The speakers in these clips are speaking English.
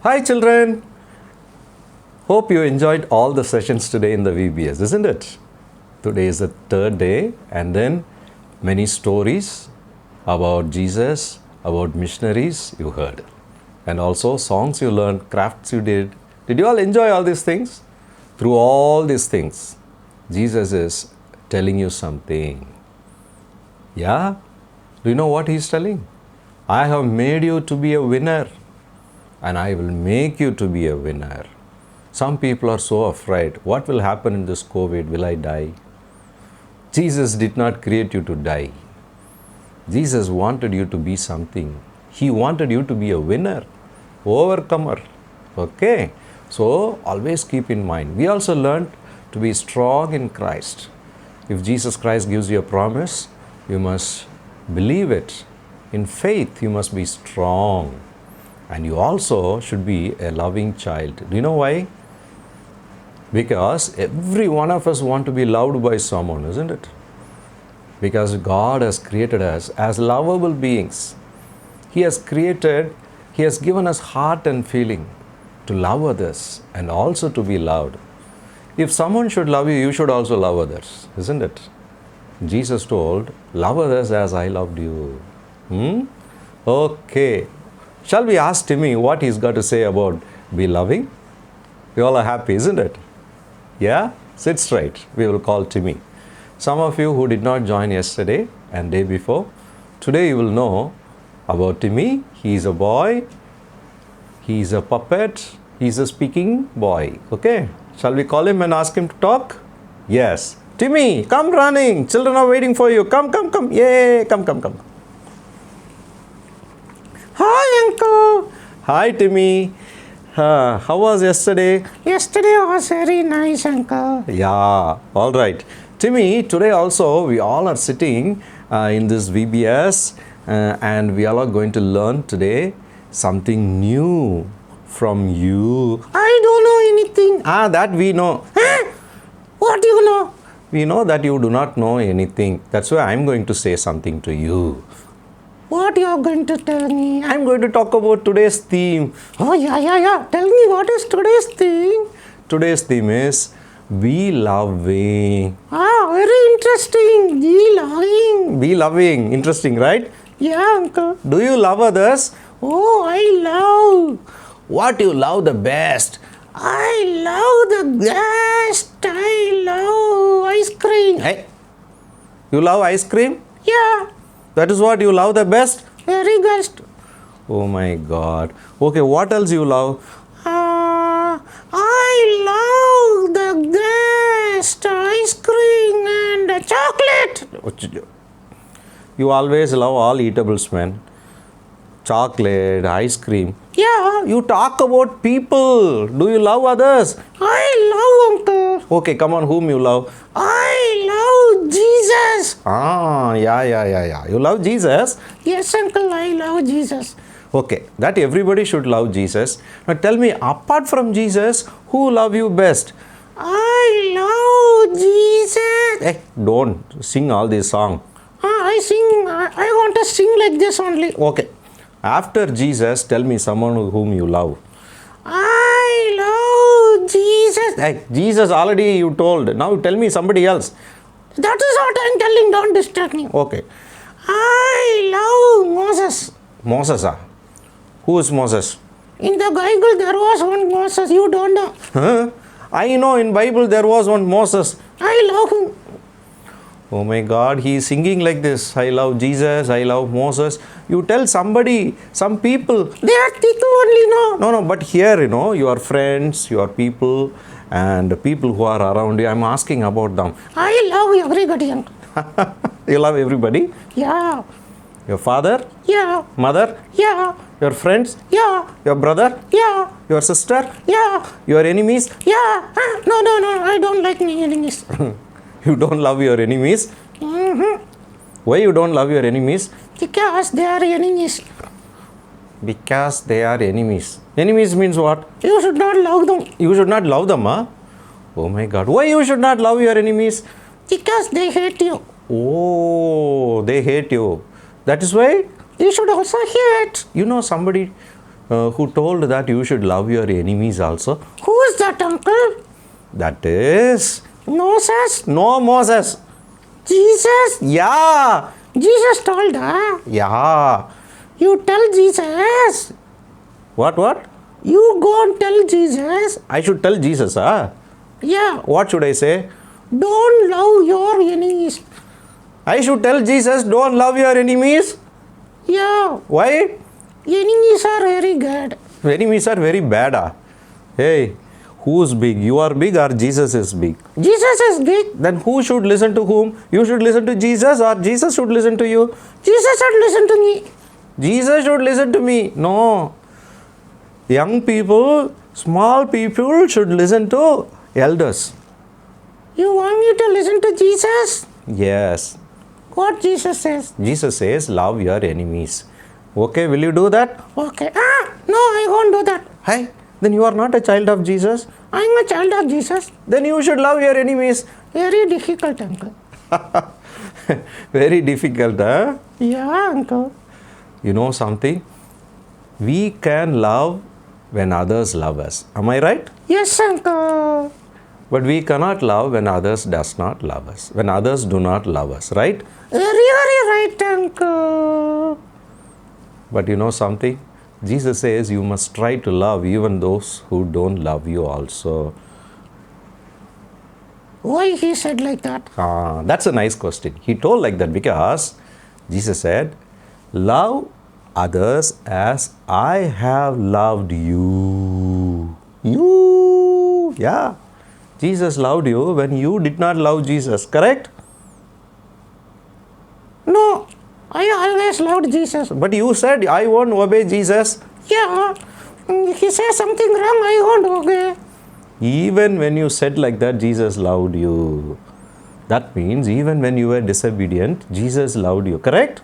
Hi children! Hope you enjoyed all the sessions today in the VBS, isn't it? Today is the third day and then many stories about Jesus, about missionaries you heard. And also songs you learned, crafts you did. Did you all enjoy all these things? Through all these things, Jesus is telling you something. Yeah? Do you know what he's telling? I have made you to be a winner. And I will make you to be a winner. Some people are so afraid. What will happen in this COVID? Will I die? Jesus did not create you to die. Jesus wanted you to be something. He wanted you to be a winner, overcomer. Okay? So, always keep in mind. We also learned to be strong in Christ. If Jesus Christ gives you a promise, you must believe it. In faith, you must be strong. And you also should be a loving child. Do you know why? Because every one of us want to be loved by someone, isn't it? Because God has created us as lovable beings. He has given us heart and feeling to love others and also to be loved. If someone should love you, you should also love others, isn't it? Jesus told, love others as I loved you. Okay. Shall we ask Timmy what he's got to say about be loving? We all are happy, isn't it? Yeah? Sit straight. We will call Timmy. Some of you who did not join yesterday and day before, today you will know about Timmy. He is a boy. He is a puppet. He is a speaking boy. Okay? Shall we call him and ask him to talk? Yes. Timmy, come running. Children are waiting for you. Come. Yay, come. Hi, Uncle. Hi, Timmy. How was yesterday? Yesterday was very nice, Uncle. Yeah, all right. Timmy, today also we all are sitting in this VBS and we all are going to learn today something new from you. I don't know anything. That we know. Huh? What do you know? We know that you do not know anything. That's why I'm going to say something to you. What you are going to tell me? I'm going to talk about today's theme. Oh, yeah. Tell me, what is today's theme? Today's theme is be loving. Very interesting. Be loving. Be loving. Interesting, right? Yeah, Uncle. Do you love others? Oh, I love. What do you love the best? I love the best. I love ice cream. Hey, you love ice cream? Yeah. That is what you love the best? Very best. Oh my God. Okay, what else you love? I love the best ice cream and chocolate. You always love all eatables, man. Chocolate, ice cream. Yeah. You talk about people. Do you love others? I love Uncle. Okay, come on, whom you love? I love Jesus. Yeah. You love Jesus? Yes, Uncle, I love Jesus. Okay, that everybody should love Jesus. Now tell me, apart from Jesus, who love you best? I love Jesus. Hey, don't sing all these songs. I sing. I want to sing like this only. Okay. After Jesus, tell me someone whom you love. I love Jesus. Hey, Jesus already you told. Now tell me somebody else. That is what I am telling. Don't disturb me. Okay. I love Moses. Moses. Who is Moses? In the Bible there was one Moses. You don't know. Huh? I know in Bible there was one Moses. I love him. Oh my God, he is singing like this. I love Jesus, I love Moses. You tell somebody, some people. They are people only, no. No, but here, your friends, your people, and the people who are around you, I'm asking about them. I love everybody, Uncle. You love everybody? Yeah. Your father? Yeah. Mother? Yeah. Your friends? Yeah. Your brother? Yeah. Your sister? Yeah. Your enemies? Yeah. No, I don't like my enemies. You don't love your enemies? Mm-hmm. Why you don't love your enemies? Because they are enemies. Because they are enemies. Enemies means what? You should not love them. You should not love them, huh? Oh my God. Why you should not love your enemies? Because they hate you. Oh, they hate you. That is why You should also hate. somebody who told that you should love your enemies also? Who is that, uncle? That is Moses? no Moses. Jesus? Yeah, Jesus told her. yeah. You tell Jesus. What? You go and tell Jesus. I should tell Jesus, huh? Yeah. What should I say? Don't love your enemies. I should tell Jesus, don't love your enemies. Yeah. Why? Enemies are very good. Enemies are very bad. Hey, who's big? You are big or Jesus is big? Jesus is big. Then who should listen to whom? You should listen to Jesus or Jesus should listen to you? Jesus should listen to me. Jesus should listen to me. No. Young people, small people should listen to elders. You want me to listen to Jesus? Yes. What Jesus says? Jesus says, love your enemies. Okay, will you do that? Okay. No, I won't do that. Hey, then you are not a child of Jesus. I'm a child of Jesus. Then you should love your enemies. Very difficult, uncle. Very difficult, huh? Yeah, uncle. You know something? We can love when others love us. Am I right? Yes, uncle. But we cannot love when others does not love us. When others do not love us, right? Very right, uncle. But you know something? Jesus says you must try to love even those who don't love you also. Why he said like that? That's a nice question. He told like that because Jesus said, love others as I have loved you. You. Yeah. Jesus loved you when you did not love Jesus, correct? No, I always loved Jesus. But you said, I won't obey Jesus. Yeah, he says something wrong, I won't obey. Even when you said like that, Jesus loved you. That means even when you were disobedient, Jesus loved you, correct?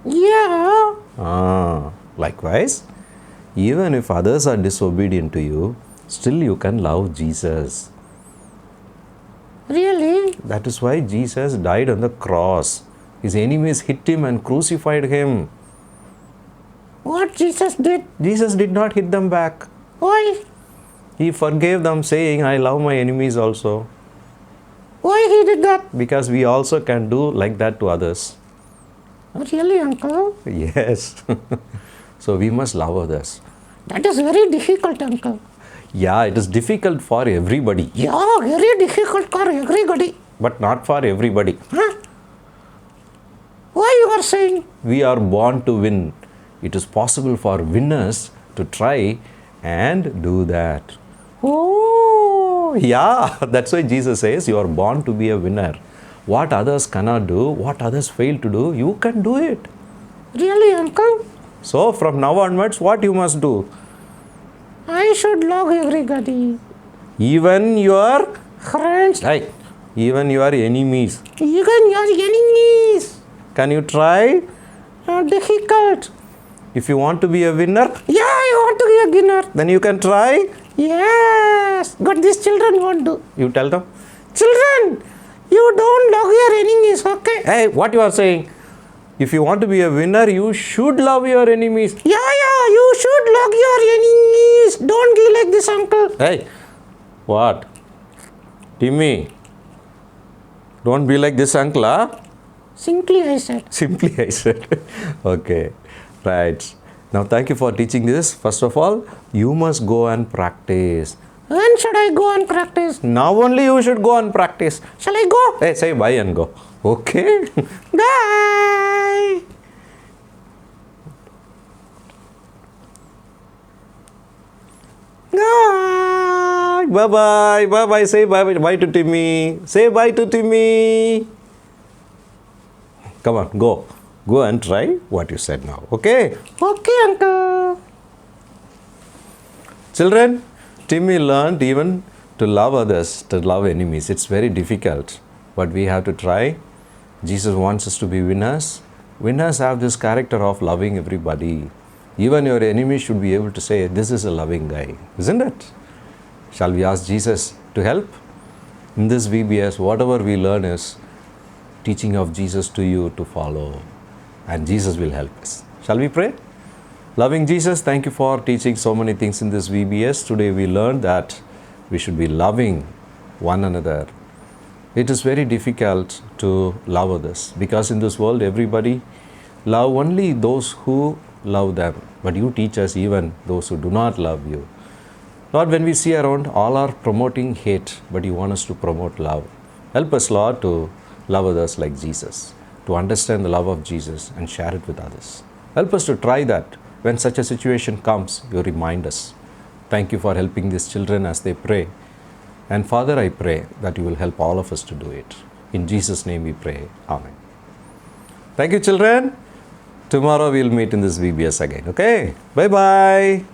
Yeah. Likewise, even if others are disobedient to you, still you can love Jesus. Really? That is why Jesus died on the cross. His enemies hit him and crucified him. What Jesus did? Jesus did not hit them back. Why? He forgave them, saying, I love my enemies also. Why he did that? Because we also can do like that to others. Really, uncle? Yes. So we must love others. That is very difficult, uncle. Yeah, it is difficult for everybody, Yeah, very difficult for everybody. but not for everybody. Huh? Why you are saying? We are born to win. It is possible for winners to try and do that. Oh, yeah, that's why Jesus says you are born to be a winner. What others cannot do, what others fail to do, you can do it. Really, uncle? So from now onwards, what you must do? I should love everybody. Even your, Friends, even your enemies. even your enemies. Can you try? Difficult. If you want to be a winner, Yeah, I want to be a winner. then you can try. Yes, but these children won't do. You tell them. Children, you don't love your enemies, okay? Hey, what you are saying? If you want to be a winner, you should love your enemies. Yeah, you should love your enemies. Don't be like this, uncle. Hey, what? Timmy, don't be like this uncle, huh? Simply I said. Simply I said. Okay, right. Now thank you for teaching this. First of all, you must go and practice. When should I go and practice? Now only you should go and practice. Shall I go? Hey, say bye and go. Okay? Bye. Bye. Bye-bye. Bye-bye. Say bye to Timmy. Say bye to Timmy. Come on, go. Go and try what you said now. Okay? Okay, uncle. Children, Timmy learned even to love others, to love enemies. It's very difficult, but we have to try. Jesus wants us to be winners. Winners have this character of loving everybody. Even your enemy should be able to say, this is a loving guy, isn't it? Shall we ask Jesus to help? In this VBS, whatever we learn is teaching of Jesus to you to follow, and Jesus will help us. Shall we pray? Loving Jesus, thank you for teaching so many things in this VBS. Today we learned that we should be loving one another. It is very difficult to love others because in this world everybody love only those who love them. But you teach us even those who do not love you. Lord, when we see around, all are promoting hate, but you want us to promote love. Help us, Lord, to love others like Jesus, to understand the love of Jesus and share it with others. Help us to try that. When such a situation comes, you remind us. Thank you for helping these children as they pray. And Father, I pray that you will help all of us to do it. In Jesus' name we pray. Amen. Thank you, children. Tomorrow we'll meet in this VBS again. Okay? Bye-bye.